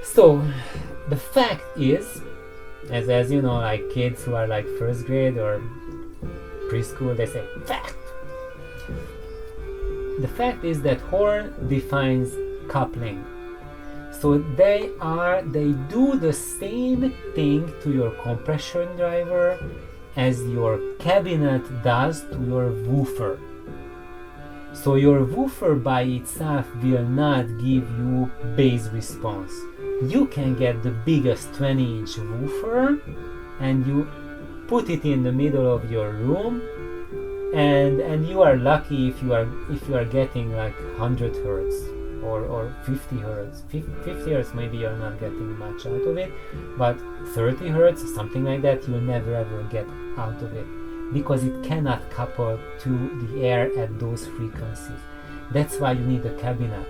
So the fact is, as you know, like kids who are like first grade or preschool, they say fact. The fact is that horn defines coupling. So they do the same thing to your compression driver as your cabinet does to your woofer. So your woofer by itself will not give you bass response. You can get the biggest 20-inch woofer and you put it in the middle of your room, and you are lucky if you are getting like 100 hertz or 50 hertz. 50 hertz maybe you're not getting much out of it, but 30 hertz, something like that, you'll never ever get out of it, because it cannot couple to the air at those frequencies. That's why you need a cabinet,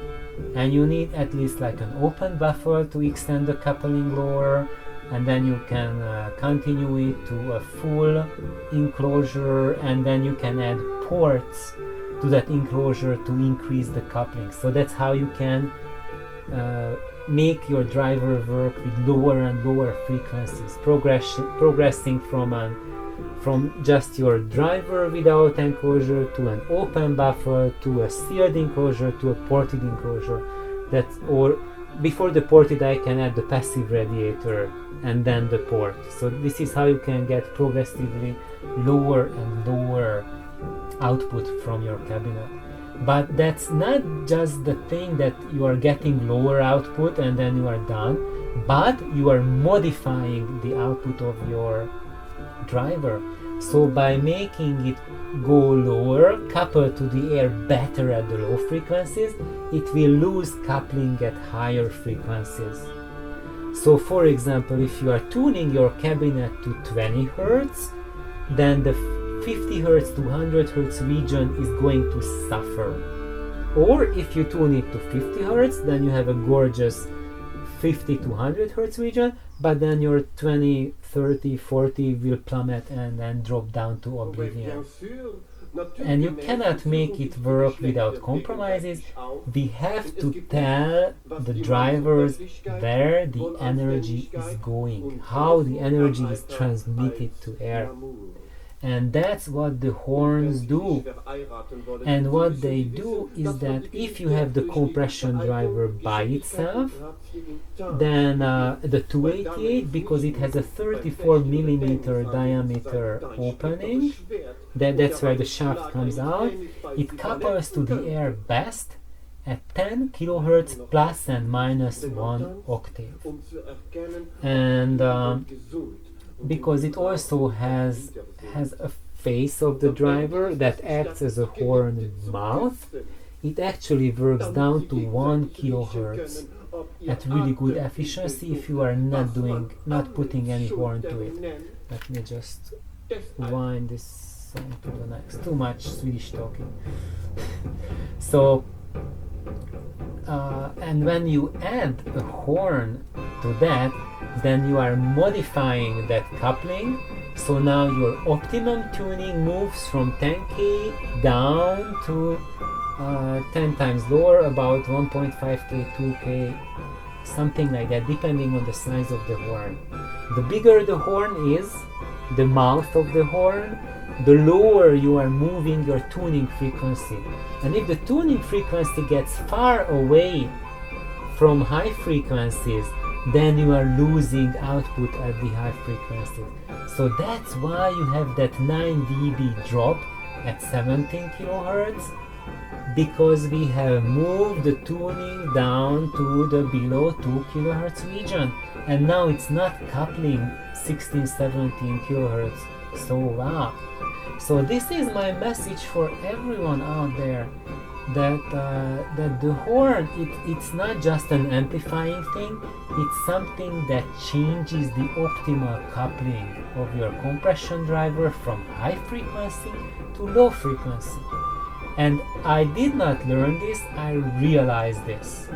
and you need at least like an open buffer to extend the coupling lower, and then you can continue it to a full enclosure, and then you can add ports to that enclosure to increase the coupling. So that's how you can make your driver work with lower and lower frequencies, progressing from just your driver without enclosure to an open buffer to a sealed enclosure to a ported enclosure. Or before the ported, I can add the passive radiator and then the port. So this is how you can get progressively lower and lower output from your cabinet. But that's not just the thing that you are getting lower output and then you are done, but you are modifying the output of your driver. So by making it go lower, coupled to the air better at the low frequencies, it will lose coupling at higher frequencies. So for example, if you are tuning your cabinet to 20 Hz, then the 50 Hz to 100 Hz region is going to suffer. Or if you tune it to 50 Hz, then you have a gorgeous 50 to 100 Hz region, but then your 20, 30, 40 will plummet and then drop down to oblivion. And you cannot make it work without compromises. We have to tell the drivers where the energy is going, how the energy is transmitted to air. And that's what the horns do. And what they do is that if you have the compression driver by itself, then the 288, because it has a 34 millimeter diameter opening, that's where the shaft comes out, it couples to the air best at 10 kilohertz plus and minus 1 octave. And because it also has a face of the driver that acts as a horn mouth, it actually works down to 1 kilohertz at really good efficiency if you are not putting any horn to it. Let me just wind this song to the next. Too much Swedish talking. So and when you add a horn to that, then you are modifying that coupling. So now your optimum tuning moves from 10K down to 10 times lower, about 1.5K, 2K, something like that, depending on the size of the horn. The bigger the horn is, the mouth of the horn, the lower you are moving your tuning frequency. And if the tuning frequency gets far away from high frequencies, then you are losing output at the high frequencies. So that's why you have that 9 dB drop at 17 kilohertz, because we have moved the tuning down to the below 2 kilohertz region, and now it's not coupling 16, 17 kilohertz. So wow. So this is my message for everyone out there, that the horn, it's not just an amplifying thing, it's something that changes the optimal coupling of your compression driver from high frequency to low frequency. And I did not learn this, I realized this.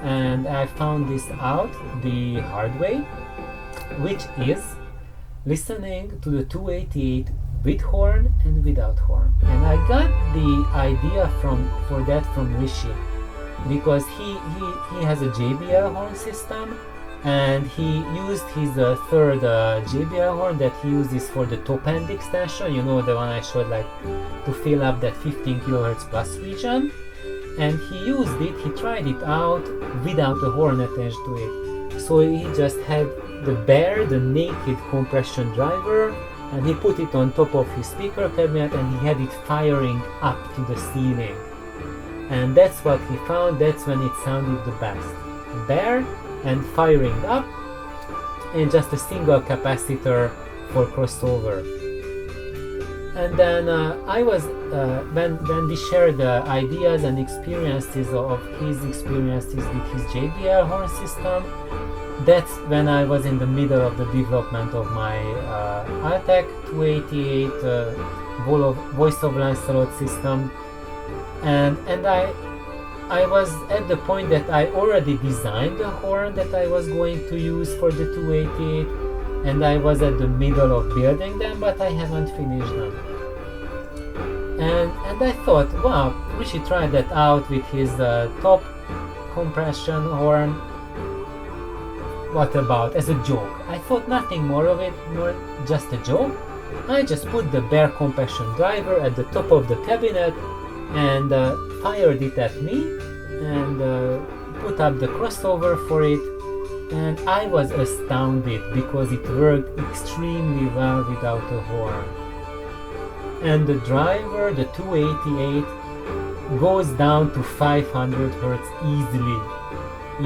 And I found this out the hard way, which is listening to the 288 with horn and without horn. And I got the idea for that from Rishi. because he has a JBL horn system, and he used his third JBL horn that he uses for the top end extension, you know, the one I showed, like to fill up that 15 kHz plus region. And he used it, he tried it out without a horn attached to it. So he just had the naked compression driver, and he put it on top of his speaker cabinet, and he had it firing up to the ceiling. And that's what he found, that's when it sounded the best. Bare and firing up, and just a single capacitor for crossover. And then I was when we shared ideas and experiences of his experiences with his JBL horn system. That's when I was in the middle of the development of my Altec 288 Voice of Lancelot system, and I was at the point that I already designed the horn that I was going to use for the 288, and I was at the middle of building them, but I haven't finished them. And I thought, wow, we should try that out with his top compression horn. What about as a joke? I thought nothing more of it, more just a joke. I just put the bare compression driver at the top of the cabinet and fired it at me, and put up the crossover for it, and I was astounded because it worked extremely well without a horn. And the driver, the 288, goes down to 500 Hz easily,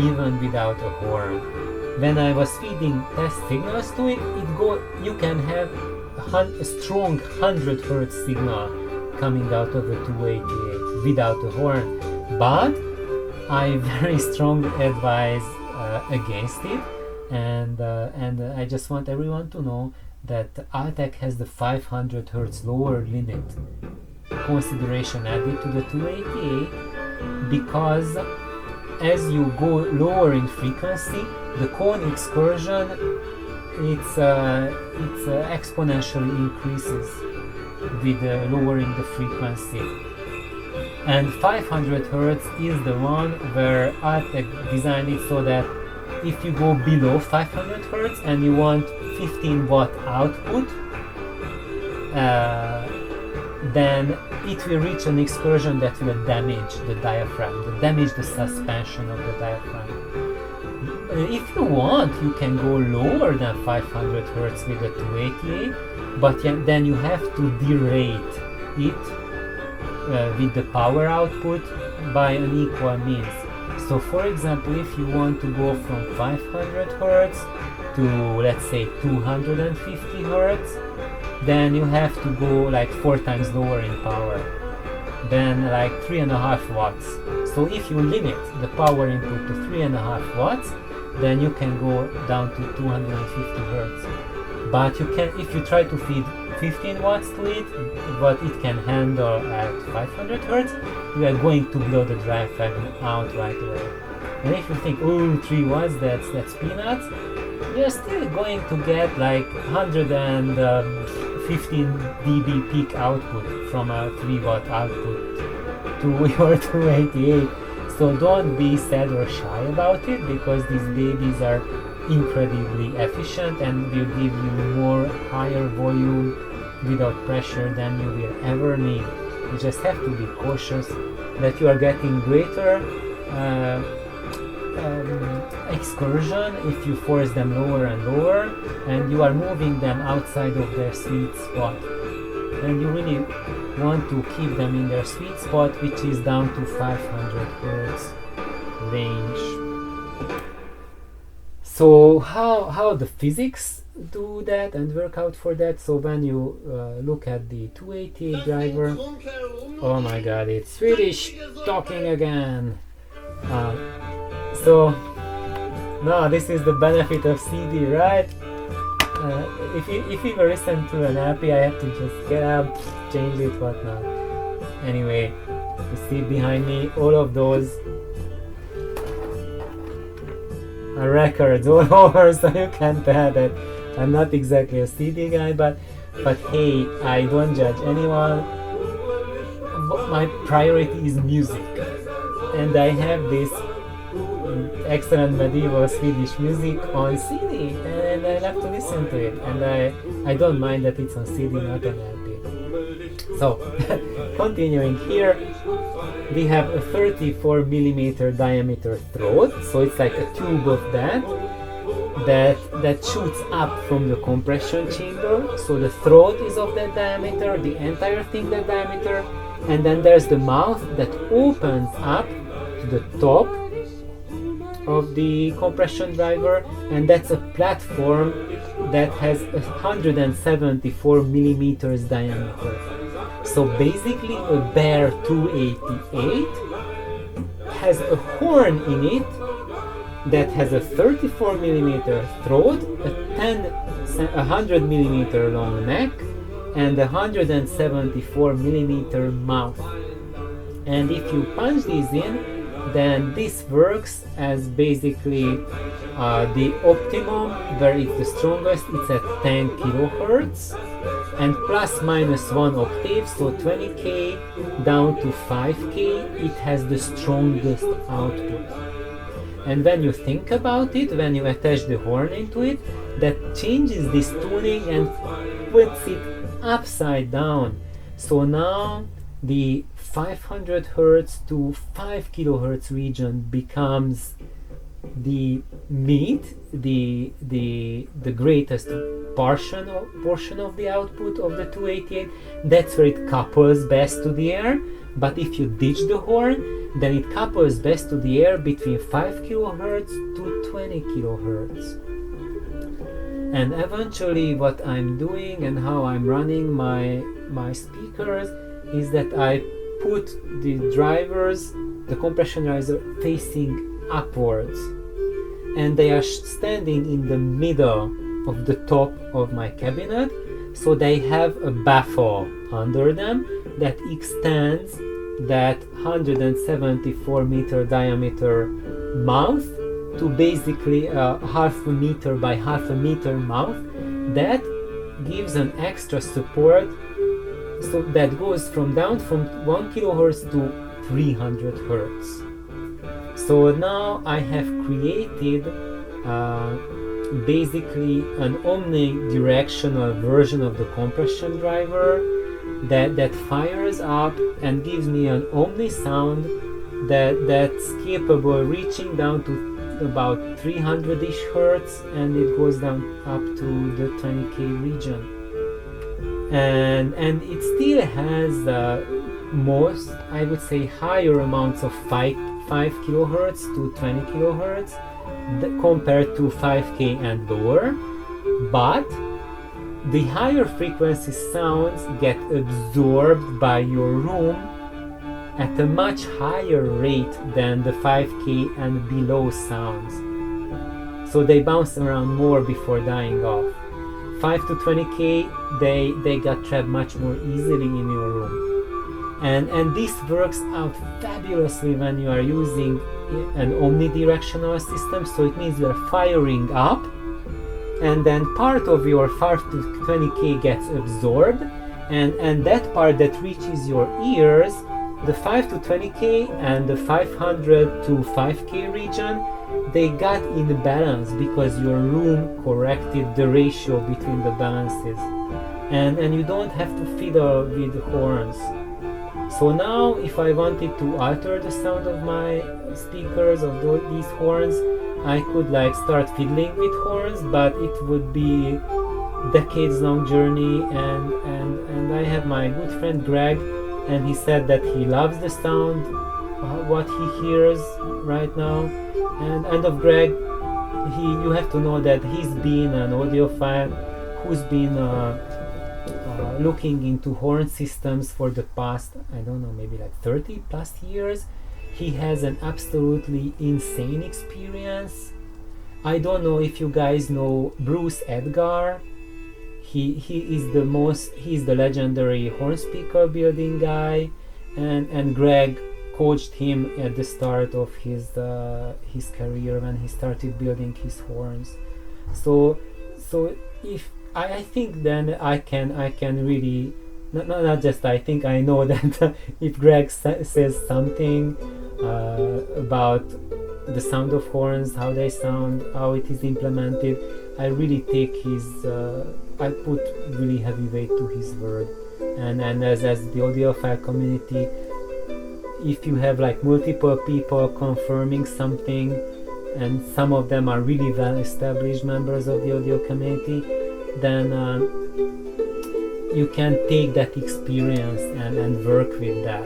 even without a horn. When I was feeding test signals to it, you can have a strong 100 Hz signal coming out of the 288 without a horn. But I very strongly advise against it, and I just want everyone to know that Altec has the 500 Hz lower limit consideration added to the 288, because as you go lower in frequency, the cone excursion it's exponentially increases with lowering the frequency. And 500 Hz is the one where Altec designed it so that if you go below 500 Hz and you want 15 watt output, then it will reach an excursion that will damage the diaphragm, damage the suspension of the diaphragm. If you want, you can go lower than 500 Hz with the 288, but then you have to derate it with the power output by an equal means. So for example, if you want to go from 500 Hz to, let's say, 250 Hz, then you have to go like 4 times lower in power, then like 3.5 watts. So if you limit the power input to 3.5 watts, then you can go down to 250 Hz. But you can, if you try to feed 15 watts to it, what it can handle at 500 Hz, you are going to blow the diaphragm out right away. And if you think, oh, 3 watts, that's peanuts, you're still going to get like 115 dB peak output from a 3 watt output to your 288. So don't be sad or shy about it, because these babies are incredibly efficient and will give you more higher volume without pressure than you will ever need. You just have to be cautious that you are getting greater excursion if you force them lower and lower, and you are moving them outside of their sweet spot. And you really want to keep them in their sweet spot, which is down to 500 Hz range. So how the physics do that and work out for that? So when you look at the 288 driver, oh my god, it's Swedish talking again. So now this is the benefit of CD, right? If you were listening to an LP, I have to just get up, change it, whatnot. Anyway, you see behind me, all of those are records all over, so you can tell that I'm not exactly a CD guy, but hey, I don't judge anyone. My priority is music, and I have this excellent medieval Swedish music on CD, and I love to listen to it, and I don't mind that it's on CD, not on LP. So, continuing here, we have a 34 millimeter diameter throat, so it's like a tube of that shoots up from the compression chamber. So the throat is of that diameter, the entire thing that diameter, and then there's the mouth that opens up to the top of the compression driver, and that's a platform that has 174 millimeters diameter. So basically a bare 288 has a horn in it that has a 34 millimeter throat, a 100 millimeter long neck, and a 174 millimeter mouth. And if you punch these in, then this works as basically the optimum, where it's the strongest, it's at 10 kilohertz, and plus minus 1 octave, so 20k down to 5k, it has the strongest output. And when you think about it, when you attach the horn into it, that changes this tuning and puts it upside down. So now the 500 hertz to 5 kilohertz region becomes the meat, the greatest portion of the output of the 288. That's where it couples best to the air. But if you ditch the horn, then it couples best to the air between 5 kilohertz to 20 kilohertz. And eventually what I'm doing and how I'm running my speakers is that I put the drivers, the compression riser, facing upwards, and they are standing in the middle of the top of my cabinet, so they have a baffle under them that extends that 174 meter diameter mouth to basically a half a meter by half a meter mouth that gives an extra support, so that goes down from 1 kilohertz to 300 hertz. So now I have created basically an omnidirectional version of the compression driver that fires up and gives me an omni sound that's capable of reaching down to about 300-ish hertz, and it goes down up to the 20k region. And it still has most, I would say, higher amounts of 5 kilohertz to 20 kilohertz compared to 5k and lower, but the higher frequency sounds get absorbed by your room at a much higher rate than the 5k and below sounds. So they bounce around more before dying off. 5 to 20k, they got trapped much more easily in your room. And this works out fabulously when you are using an omnidirectional system, so it means you are firing up, and then part of your 5 to 20k gets absorbed, and that part that reaches your ears, the 5 to 20k and the 500 to 5k region, they got in balance because your room corrected the ratio between the balances, and you don't have to fiddle with horns. So now if I wanted to alter the sound of my speakers, of these horns, I could like start fiddling with horns, but it would be decades long journey, and I have my good friend Greg, and he said that he loves the sound, what he hears right now. And of Greg, you have to know that he's been an audiophile who's been looking into horn systems for the past, I don't know, maybe like 30 plus years. He has an absolutely insane experience. I don't know if you guys know Bruce Edgar. He's the legendary horn speaker building guy, and Greg coached him at the start of his career when he started building his horns. So if I think then I can really not just I think, I know that if Greg says something about the sound of horns, how they sound, how it is implemented, I really take his I put really heavy weight to his word. And as the audiophile community, if you have like multiple people confirming something, and some of them are really well established members of the audio community, then you can take that experience and work with that.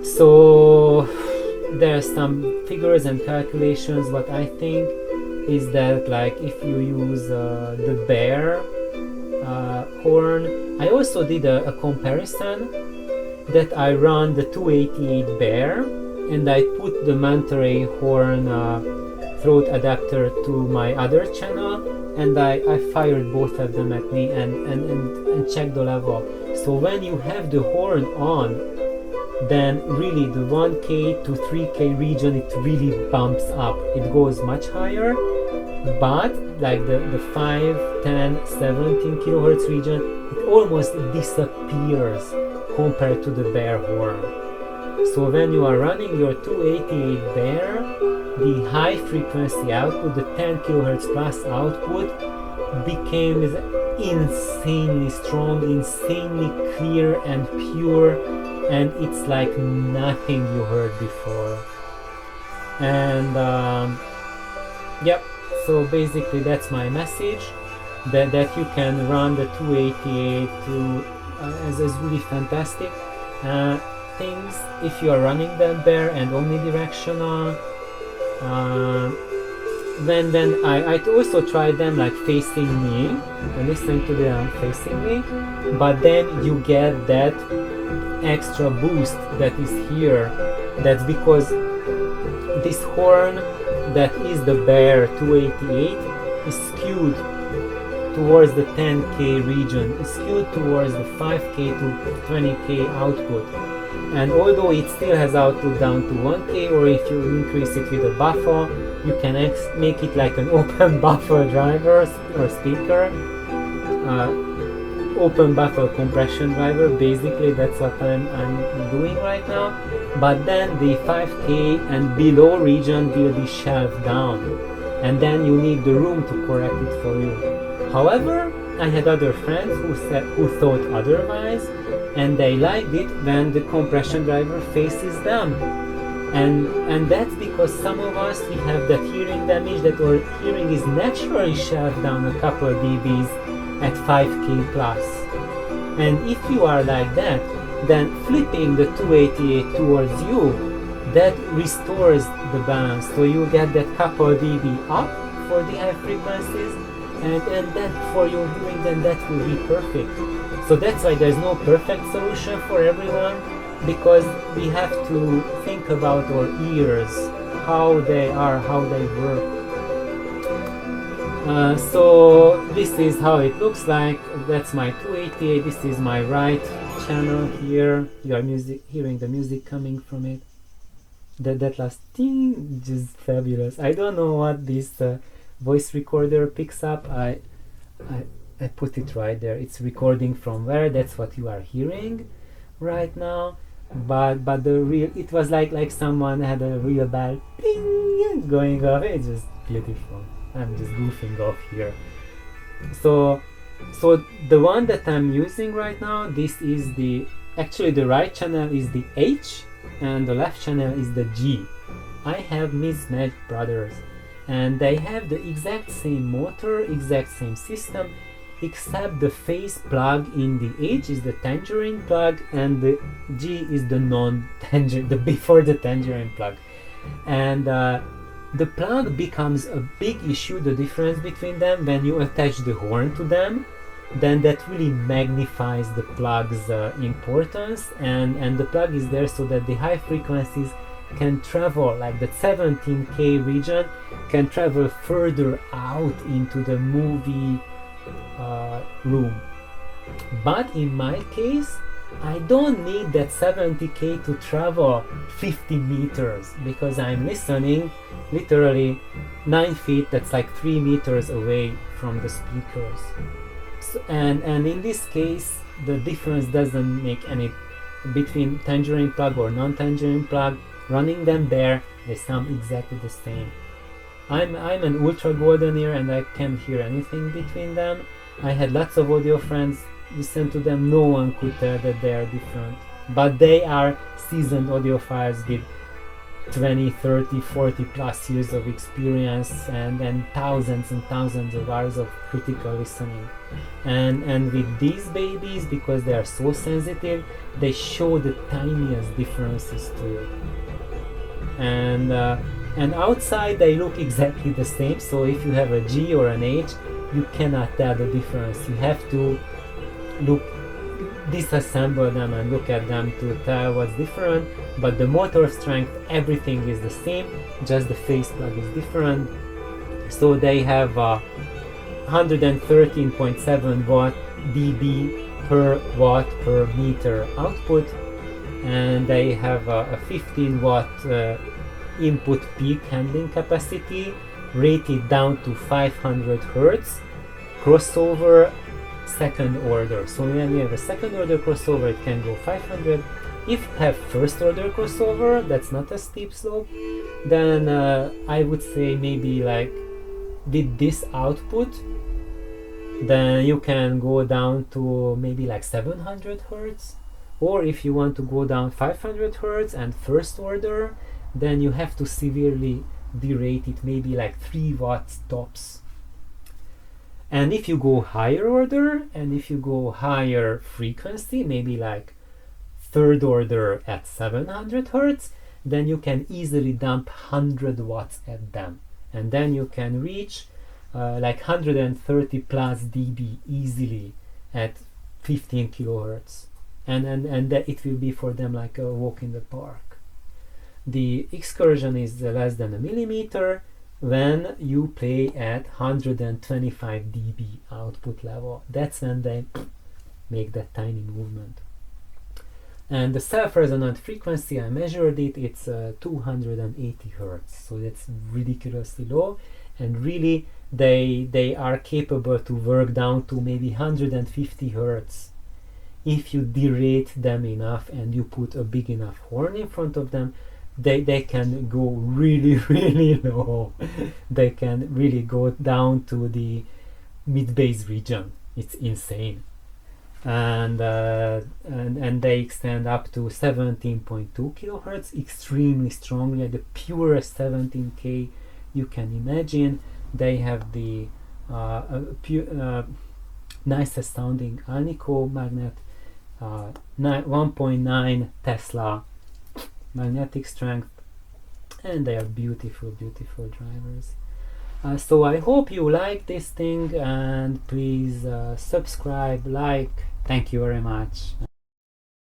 So there are some figures and calculations. What I think is that, like, if you use the bear horn, I also did a comparison that I run the 288 bear and I put the manta ray horn throat adapter to my other channel, and I fired both of them at me and checked the level. So when you have the horn on, then really the 1K to 3K region, it really bumps up. It goes much higher, but like the 5, 10, 17 kilohertz region, it almost disappears compared to the bear horn. So when you are running your 288 bear, the high frequency output, the 10 kilohertz plus output, became insanely strong, insanely clear and pure, and it's like nothing you heard before. And yep, so basically that's my message, that you can run the 288 to as really fantastic things if you are running that bear and omnidirectional. Then I also tried them like facing me and listening to them facing me, but then you get that extra boost that is here. That's because this horn that is the bear 288 is skewed towards the 10K region, is skewed towards the 5K to 20K output. And although it still has output down to 1K, or if you increase it with a buffer, you can make it like an open buffer driver or speaker, open buffer compression driver. Basically that's what I'm doing right now. But then the 5K and below region will be shelved down, and then you need the room to correct it for you. However, I had other friends who thought otherwise, and they liked it when the compression driver faces them. And that's because some of us, we have that hearing damage, that our hearing is naturally shelved down a couple dBs at 5K plus. And if you are like that, then flipping the 288 towards you, that restores the balance. So you get that couple dB up for the high frequencies, and that for your hearing, then that will be perfect. So that's why there's no perfect solution for everyone, because we have to think about our ears, how they are, how they work. So this is how it looks like. That's my 288. This is my right channel here. You are hearing the music coming from it. That last thing, just fabulous. I don't know what this voice recorder picks up. I put it right there. It's recording from where, that's what you are hearing right now. But the real, it was like someone had a real bell ping going off. It's just beautiful. I'm just goofing off here. So the one that I'm using right now, this is actually the right channel is the H and the left channel is the G. I have mismatched brothers, and they have the exact same motor, exact same system, except the phase plug in the H is the tangerine plug and the G is the non-tangerine, the before the tangerine plug. And the plug becomes a big issue, the difference between them, when you attach the horn to them. Then that really magnifies the plug's importance, and the plug is there so that the high frequencies can travel, like the 17K region can travel further out into the movie room. But in my case, I don't need that 70K to travel 50 meters, because I'm listening literally 9 feet, that's like 3 meters away from the speakers. So, and in this case, the difference doesn't make any between tangerine plug or non-tangerine plug. Running them there, they sound exactly the same. I'm an ultra golden ear and I can't hear anything between them. I had lots of audio friends listen to them, no one could tell that they are different. But they are seasoned audiophiles with 20, 30, 40 plus years of experience and thousands and thousands of hours of critical listening. And with these babies, because they are so sensitive, they show the tiniest differences too. And outside they look exactly the same, so if you have a G or an H, you cannot tell the difference. You have to disassemble them and look at them to tell what's different, but the motor strength, everything is the same, just the face plug is different. So they have 113.7 watt dB per watt per meter output, and they have a 15 watt input peak handling capacity, rated down to 500 Hertz, crossover second order. So when you have a second order crossover, it can go 500. If you have first order crossover, that's not a steep slope, then I would say maybe like with this output, then you can go down to maybe like 700 Hertz. Or if you want to go down 500 Hertz and first order, then you have to severely derate it, maybe like 3 watts tops. And if you go higher order and if you go higher frequency, maybe like third order at 700 Hertz, then you can easily dump 100 watts at them. And then you can reach like 130 plus dB easily at 15 kilohertz. And that it will be for them like a walk in the park. The excursion is less than a millimeter when you play at 125 dB output level. That's when they make that tiny movement. And the self-resonant frequency, I measured it, it's 280 Hertz, so that's ridiculously low. And really they are capable to work down to maybe 150 Hertz if you derate them enough and you put a big enough horn in front of them. They can go really, really low. They can really go down to the mid-bass region. It's insane. And they extend up to 17.2 kilohertz extremely strongly, the purest 17K you can imagine. They have the nicest sounding Alnico magnet, 1.9 Tesla magnetic strength, and they are beautiful, beautiful drivers. So I hope you like this thing, and please subscribe, like. Thank you very much.